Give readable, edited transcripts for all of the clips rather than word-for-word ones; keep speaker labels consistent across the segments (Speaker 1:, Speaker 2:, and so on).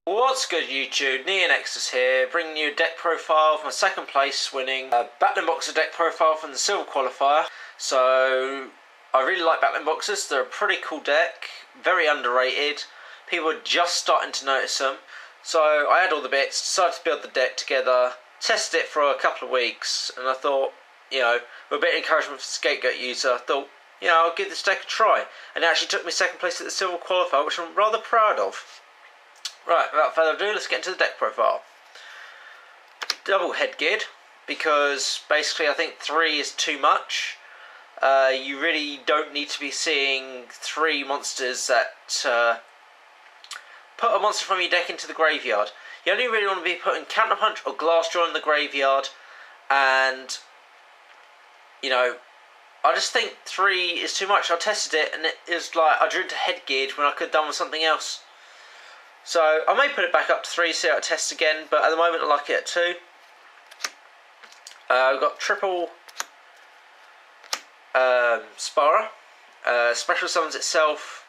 Speaker 1: What's good YouTube, NeoNexudus here, bringing you a deck profile from a second place winning Battlin boxer deck profile from the Silver Qualifier. So, I really like Battlin boxers, they're a pretty cool deck, very underrated, people are just starting to notice them. So I had all the bits, decided to build the deck together, tested it for a couple of weeks, and I thought, with a bit of encouragement for the Scapegoat user, I thought, I'll give this deck a try. And it actually took me second place at the Silver Qualifier, which I'm rather proud of. Right, without further ado, let's get into the deck profile. Double headgeared, because basically I think 3 is too much. You really don't need to be seeing 3 monsters that put a monster from your deck into the graveyard. You only really want to be putting Counterpunch or Glassjaw in the graveyard, and, I just think 3 is too much. I tested it, and it was like I drew it to headgeared when I could have done with something else. So I may put it back up to 3, see how it tests again, but at the moment I like it at 2. We've got triple Spara, special summons itself,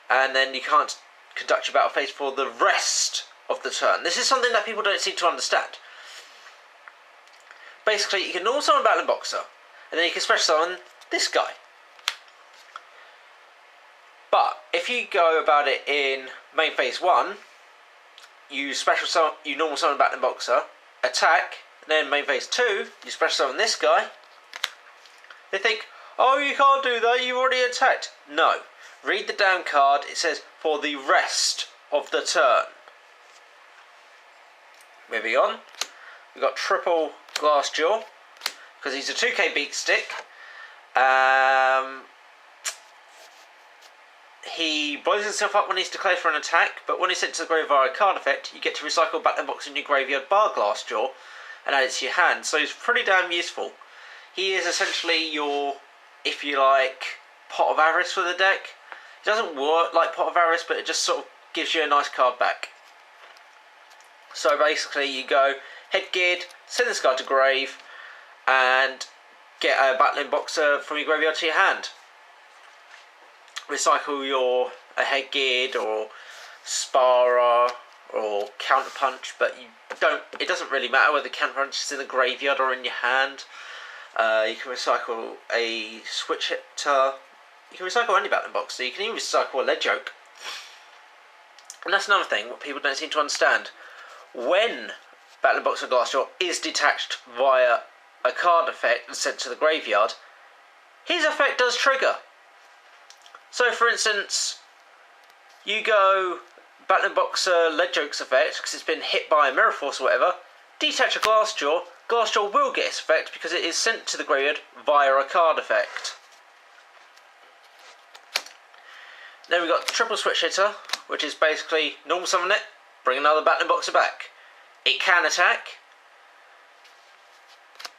Speaker 1: and then you can't conduct your battle phase for the rest of the turn. This is something that people don't seem to understand. Basically, you can normal summon Battlin boxer, and then you can special summon this guy. But if you go about it in main phase 1, you normal summon Battlin boxer, attack, and then main phase 2, you special summon this guy. They think, oh, you can't do that, you've already attacked. No. Read the down card, it says for the rest of the turn. Moving on, we've got triple Glassjaw, because he's a 2k beat stick. He blows himself up when he's declared for an attack, but when he's sent to the graveyard via a card effect, you get to recycle Battlin box in your graveyard bar Glassjaw and add it to your hand, so he's pretty damn useful. He is essentially your, if you like, Pot of Avarice for the deck. It doesn't work like Pot of Avarice, but it just sort of gives you a nice card back. So basically you go headgeared, send this guy to grave, and get a Battlin boxer from your graveyard to your hand. Recycle your headgeared or Spara or Counterpunch, but it doesn't really matter whether Counterpunch is in the graveyard or in your hand. You can recycle a Switch Hitter. You can recycle any Battlin boxer. You can even recycle a Lead Joke. And that's another thing what people don't seem to understand. When Battlin boxer Glassjaw is detached via a card effect and sent to the graveyard, his effect does trigger. So, for instance, you go Battlin boxer Lead Joke's effect because it's been hit by a Mirror Force or whatever. Detach a Glassjaw. Glassjaw will get its effect because it is sent to the graveyard via a card effect. Then we've got triple Switch Hitter, which is basically normal summon it, bring another Battlin boxer back. It can attack,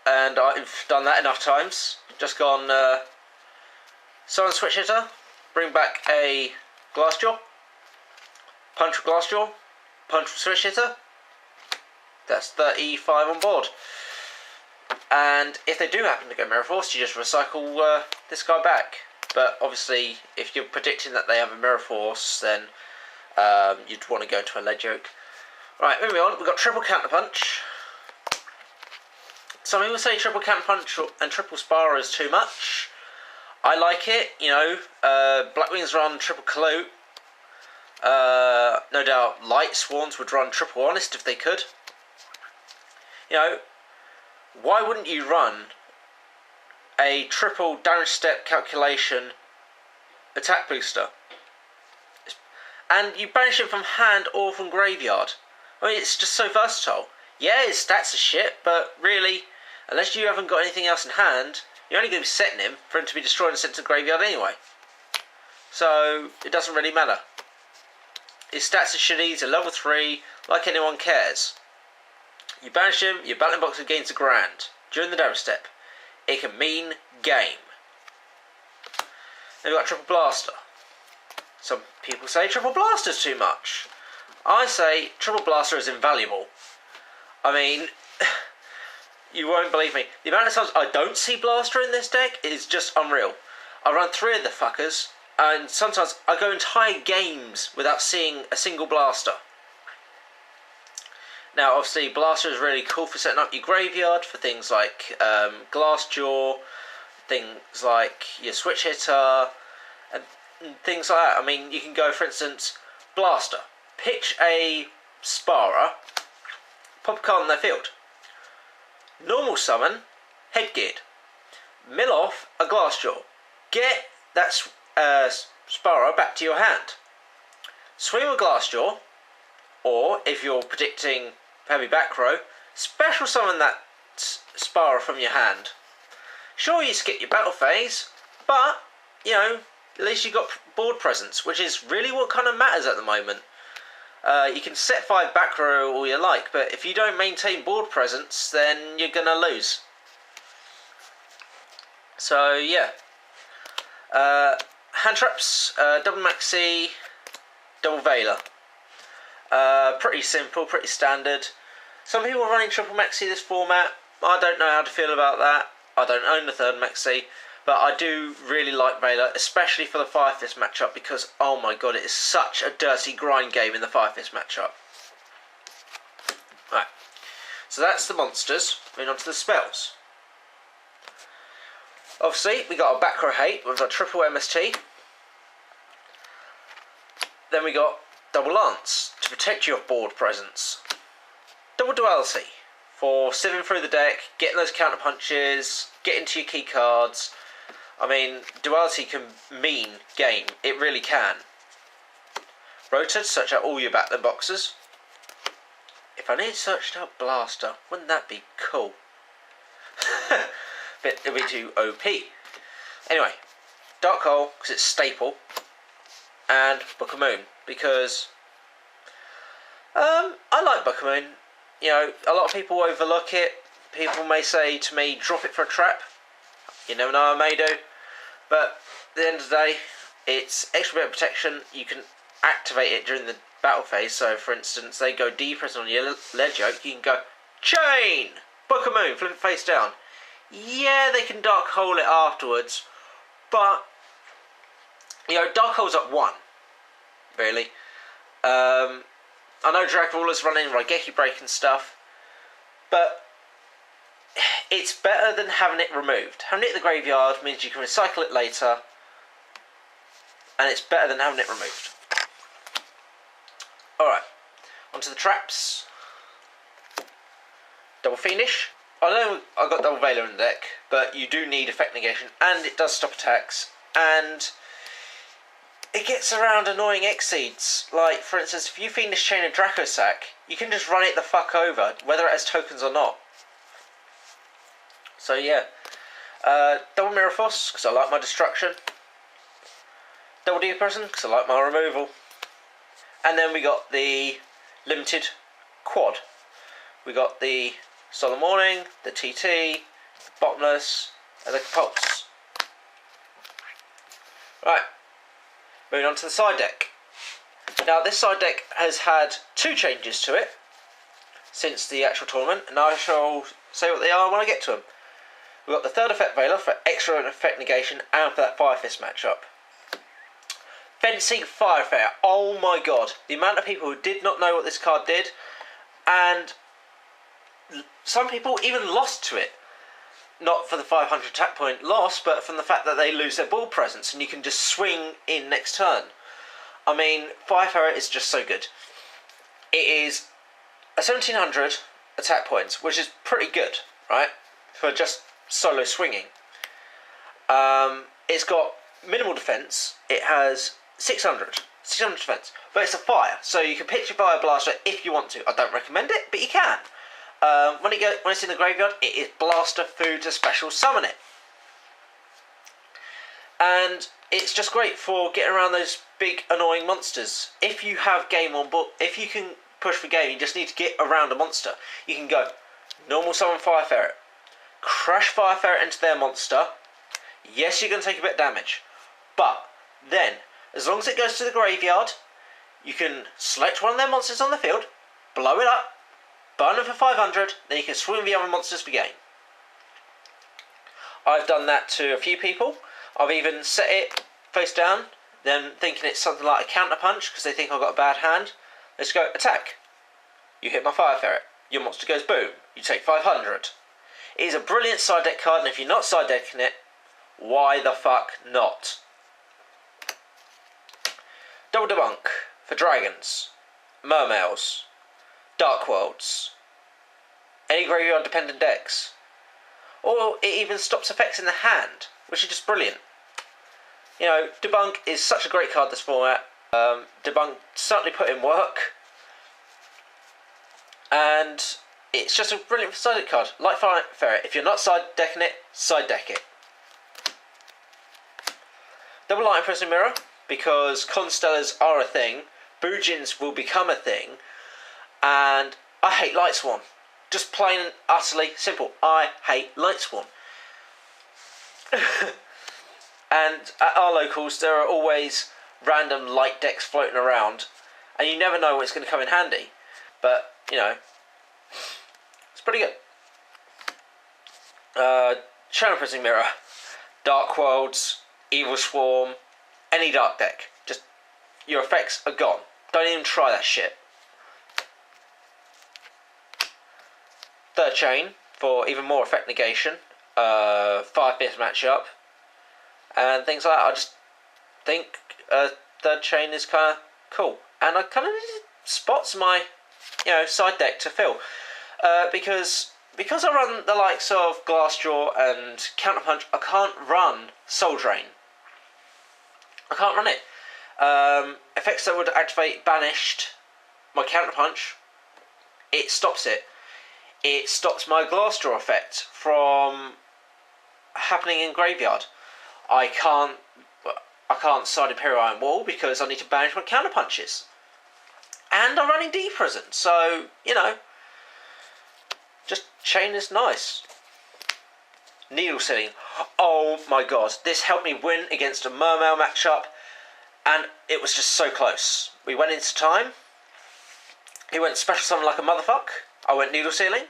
Speaker 1: and I've done that enough times. Just gone summon Switch Hitter, bring back a Glassjaw, punch with Glassjaw, punch with Switch Hitter. That's 35 on board. And if they do happen to go Mirror Force, you just recycle this guy back. But obviously, if you're predicting that they have a Mirror Force, then you'd want to go into a Lead Joke. Right, moving on, we've got triple Counterpunch. Some people say triple Counterpunch and triple Spara is too much. I like it, Blackwings run triple Calote. No doubt Light Swans would run triple Honest if they could. Why wouldn't you run a triple damage step calculation attack booster? And you banish him from hand or from graveyard. I mean, it's just so versatile. Yeah, his stats are shit, but really, unless you haven't got anything else in hand, you're only going to be setting him for him to be destroyed and sent to the graveyard anyway. So, it doesn't really matter. His stats are shitty, he's a level 3, like anyone cares. You banish him, your Battlin boxer gains a grand during the damage step. It can mean game. Then we've got triple Blaster. Some people say triple Blaster is too much. I say triple Blaster is invaluable. I mean, you won't believe me. The amount of times I don't see Blaster in this deck is just unreal. I run 3 of the fuckers, and sometimes I go entire games without seeing a single blaster. Now, obviously, Blaster is really cool for setting up your graveyard for things like Glassjaw, things like your Switch Hitter, and things like that. I mean, you can go, for instance, Blaster. Pitch a Sparer, pop a card on their field. Normal summon, Headgeared. Mill off a Glassjaw. Get that Sparer back to your hand. Swing a Glassjaw, or if you're predicting heavy back row, special summon that Sparer from your hand. Sure, you skip your battle phase, but, you know, at least you got board presence, which is really what kind of matters at the moment. You can set 5 back row all you like, but if you don't maintain board presence, then you're going to lose. So, yeah. Hand traps, double maxi, double Veiler. Pretty simple, pretty standard. Some people are running triple maxi this format. I don't know how to feel about that. I don't own the third maxi, but I do really like Veiler, especially for the Fire Fist matchup, because oh my god, it is such a dirty grind game in the Fire Fist matchup. Right, so that's the monsters. Moving on to the spells. Obviously, we got our back row hate with our triple MST. Then we got double lance to protect your board presence. Double duality for sieving through the deck, getting those counter punches, getting to your key cards. I mean, duality can mean game. It really can. Rotor to search out all your Battlin boxes. If I need searched out Blaster, wouldn't that be cool? But it'll be too OP. Anyway, Dark Hole, because it's staple, and Book of Moon, because I like Book of Moon. You know, a lot of people overlook it. People may say to me, drop it for a trap. You never know, I may do. But at the end of the day, it's extra bit of protection. You can activate it during the battle phase. So, for instance, they go depress on your ledge yoke. You can go, chain! Book of Moon, flip it face down. Yeah, they can Dark Hole it afterwards. But, you know, Dark Hole's at 1. Really. I know Dragrawler's running Raigeki Break and stuff, but it's better than having it removed. Having it in the graveyard means you can recycle it later, and it's better than having it removed. Alright, onto the traps. Double Fiendish. I know I got double Veiler in the deck, but you do need effect negation, and it does stop attacks, and it gets around annoying Exceeds. Like, for instance, if you Fiendish Chain a Dracosac, you can just run it the fuck over, whether it has tokens or not. So yeah. Double Mirror Force, because I like my destruction. Double Depression, because I like my removal. And then we got the limited quad. We got the Solemn Warning, the TT, Bottomless, and the Pulse. Right. Moving on to the side deck. Now, this side deck has had 2 changes to it since the actual tournament, and I shall say what they are when I get to them. We've got the third effect Veiler for extra effect negation and for that Fire Fist matchup. Fencing Firefair. Oh my god. The amount of people who did not know what this card did, and some people even lost to it. Not for the 500 attack point loss, but from the fact that they lose their ball presence and you can just swing in next turn. I mean, Firefarer is just so good. It is a 1700 attack points, which is pretty good, right? For just solo swinging. It's got minimal defense. It has 600 defense, but it's a fire, so you can pitch your Fire Blaster if you want to. I don't recommend it, but you can. When it's in the graveyard, it is Blaster food to special summon it. And it's just great for getting around those big annoying monsters. If you have game on board, if you can push for game, you just need to get around a monster. You can go normal summon Fire Ferret, crash Fire Ferret into their monster. Yes, you're going to take a bit of damage, but then, as long as it goes to the graveyard, you can select one of their monsters on the field, blow it up, burn them for 500, then you can swing the other monsters for game. I've done that to a few people. I've even set it face down, then thinking it's something like a counter punch because they think I've got a bad hand. Let's go attack. You hit my Fire Ferret. Your monster goes boom. You take 500. It is a brilliant side deck card, and if you're not side decking it, why the fuck not? Double Debunk for dragons, mermails, dark worlds, any graveyard dependent decks. Or it even stops effects in the hand, which is just brilliant. You know, Debunk is such a great card this format. Debunk certainly put in work. And it's just a brilliant side deck card. Like Fire Ferret, if you're not side decking it, side deck it. Double Light Imprison Mirror, because Constellars are a thing, Boojins will become a thing, and I hate Light Swan. Just plain and utterly simple. I hate Light Swan. And at our locals, there are always random light decks floating around, and you never know when it's going to come in handy. But, you know, it's pretty good. Channel Pressing Mirror, Dark Worlds, Evil Swarm, any dark deck. Just, your effects are gone. Don't even try that shit. Third Chain for even more effect negation. 5-5 matchup. And things like that. I just think Third Chain is kind of cool. And I kind of spots my, you know, side deck to fill. Because I run the likes of Glassjaw and Counterpunch, I can't run Soul Drain. I can't run it. Effects that would activate Banished, my Counterpunch, it stops it. It stops my Glassjaw effect from happening in Graveyard. I can't side Imperial Iron Wall because I need to banish my Counterpunches. And I'm running D-Prison, so, you know, just Chain is nice. Needle Sealing. Oh my god, this helped me win against a Mermail matchup, and it was just so close. We went into time. He went Special Summon like a motherfucker. I went Needle Sealing.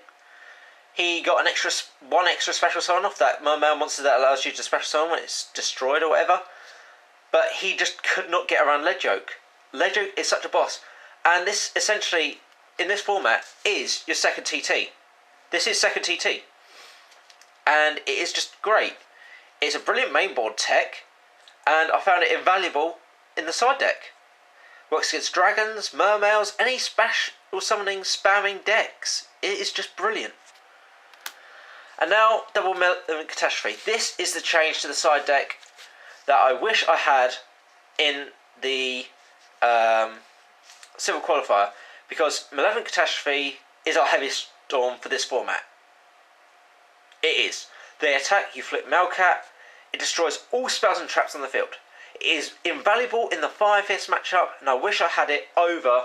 Speaker 1: He got one extra Special Summon off that Mermail monster that allows you to Special Summon when it's destroyed or whatever. But he just could not get around Leadjoke. Leadjoke is such a boss. And this, essentially, in this format, is your second TT. This is second TT. And it is just great. It's a brilliant mainboard tech, and I found it invaluable in the side deck. Works against dragons, mermails, any special summoning spamming decks. It is just brilliant. And now, Double Malevolent Catastrophe. This is the change to the side deck that I wish I had in the Silver Qualifier, because Malevolent Catastrophe is our heaviest storm for this format. It is. They attack, you flip Melcat, it destroys all spells and traps on the field. It is invaluable in the 5-5 matchup, and I wish I had it over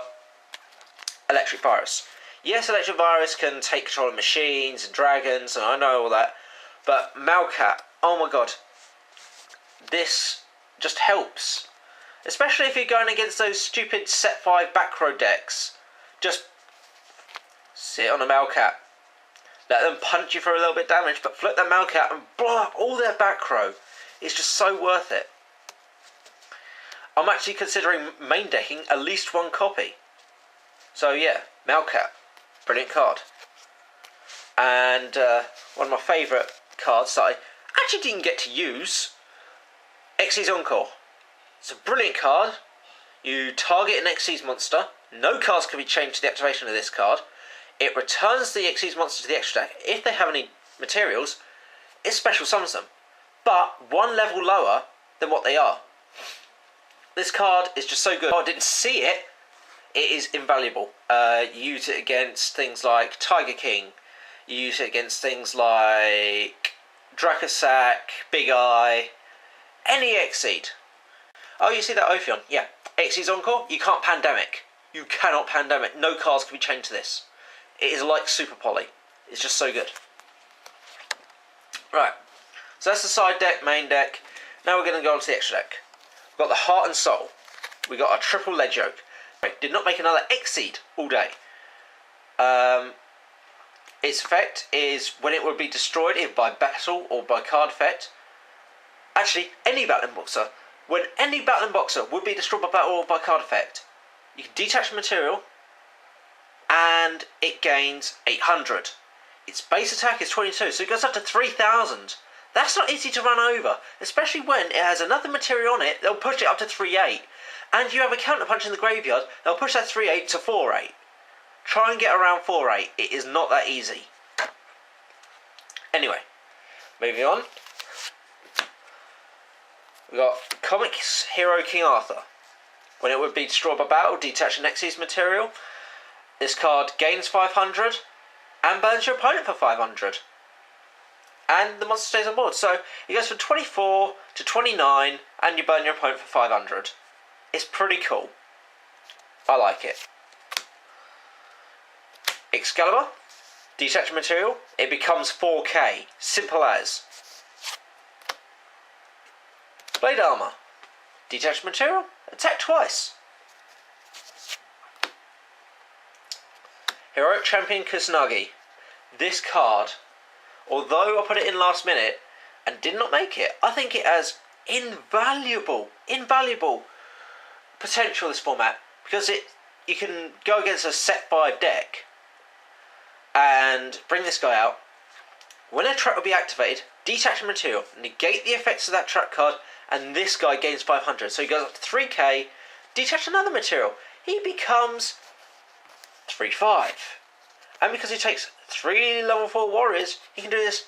Speaker 1: Electric Virus. Yes, Electric Virus can take control of machines and dragons, and I know all that, but Melcat, oh my god, this just helps. Especially if you're going against those stupid set 5 back row decks. Just sit on a Melcat. Let them punch you for a little bit of damage, but flip that Melcat and blow up all their back row. It's just so worth it. I'm actually considering main decking at least one copy. So yeah, Melcat. Brilliant card. And one of my favourite cards that I actually didn't get to use, Xyz Encore. It's a brilliant card. You target an Xyz monster. No cards can be changed to the activation of this card. It returns the Xyz monster to the extra deck. If they have any materials, it special summons them, but one level lower than what they are. This card is just so good. Oh, I didn't see it. It is invaluable. You use it against things like Tiger King. You use it against things like Dracosac, Big Eye, any Xyz. Oh, you see that Ophion? Yeah. Xyz Encore, you can't Pandemic. You cannot Pandemic. No cards can be changed to this. It is like Super Poly. It's just so good. Right. So that's the side deck, main deck. Now we're going to go on to the extra deck. We've got the Heart and Soul. We've got a triple Leadjoke. Did not make another Xyz all day. Its effect is when it will be destroyed either by battle or by card effect. Actually, any Battlin Boxer. When any Battlin Boxer would be destroyed by battle or by card effect, you can detach the material and and it gains 800. Its base attack is 22, so it goes up to 3000. That's not easy to run over, especially when it has another material on it that'll push it up to 3-8. And you have a counterpunch in the graveyard that'll push that 3-8 to 4-8. Try and get around 4-8. It is not that easy. Anyway, moving on. We've got Comics Hero King Arthur. When it would be destroyed by battle, detach Nexus material. This card gains 500 and burns your opponent for 500. And the monster stays on board. So it goes from 24 to 29 and you burn your opponent for 500. It's pretty cool. I like it. Excalibur. Detach material. It becomes 4K. Simple as. Blade Armor. Detach material. Attack twice. Heroic Champion Kusanagi. This card, although I put it in last minute and did not make it, I think it has invaluable potential, this format, because you can go against a set 5 deck and bring this guy out. When a trap will be activated, detach material, negate the effects of that trap card, and this guy gains 500. So he goes up to 3k, detach another material. He becomes 3-5. And because he takes 3 level 4 warriors, he can do this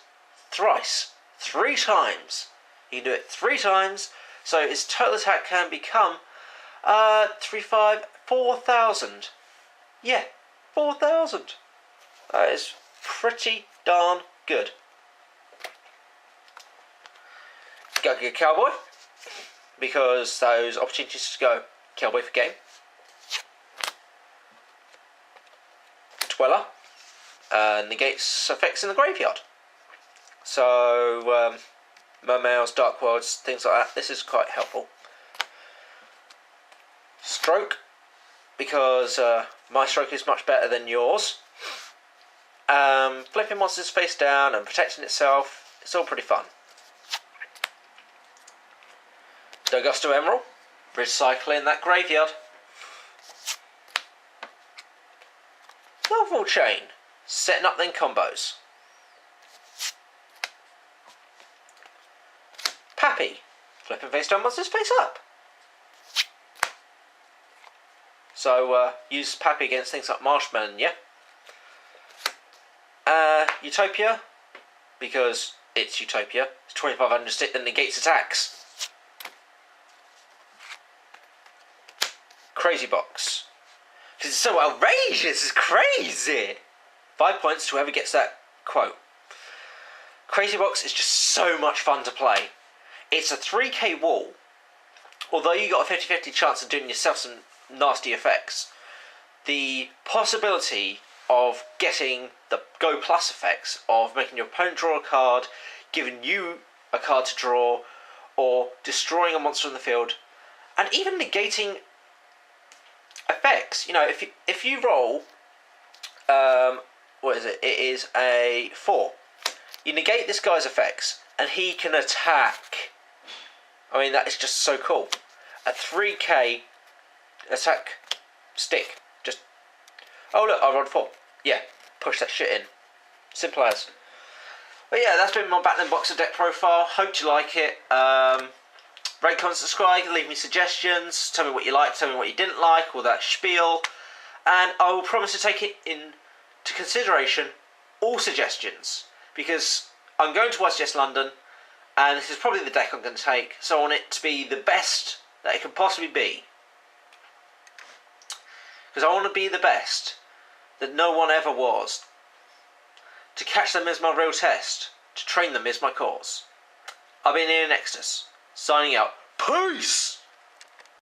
Speaker 1: thrice. 3 times. He can do it 3 times, so his total attack can become 3-5, 4,000. Yeah, 4,000. That is pretty darn good. Go Cowboy, because those opportunities to go Cowboy for game. Dweller negates effects in the graveyard. So Mermails, Dark Worlds, things like that. This is quite helpful. Stroke, because my stroke is much better than yours. Flipping monsters face down and protecting itself. It's all pretty fun. Augusto Emerald, recycling that graveyard. Novel Chain, setting up them combos. Pappy, flipping face down monsters face up. So use Pappy against things like Marshmallow, yeah? Utopia, because it's Utopia. It's 2500 stick that negates attacks. Crazy Box. Because it's so outrageous, it's crazy. 5 points to whoever gets that quote. Crazy Box is just so much fun to play. It's a 3k wall. Although you got a 50-50 chance of doing yourself some nasty effects, the possibility of getting the Go Plus effects of making your opponent draw a card, giving you a card to draw, or destroying a monster in the field, and even negating effects. You know, if you roll, what is it? It is a 4. You negate this guy's effects, and he can attack. I mean, that is just so cool. A 3k attack stick. Just, oh look, I rolled 4. Yeah, push that shit in. Simple as. But yeah, that's been my Battlin Boxer deck profile. Hope you like it. Rate, comment, subscribe, leave me suggestions, tell me what you liked, tell me what you didn't like, all that spiel, and I will promise to take it into consideration, all suggestions, because I'm going to YCS London, and this is probably the deck I'm going to take, so I want it to be the best that it can possibly be, because I want to be the best that no one ever was. To catch them is my real test, to train them is my cause. I've been NeoNexudus. Signing out. Peace!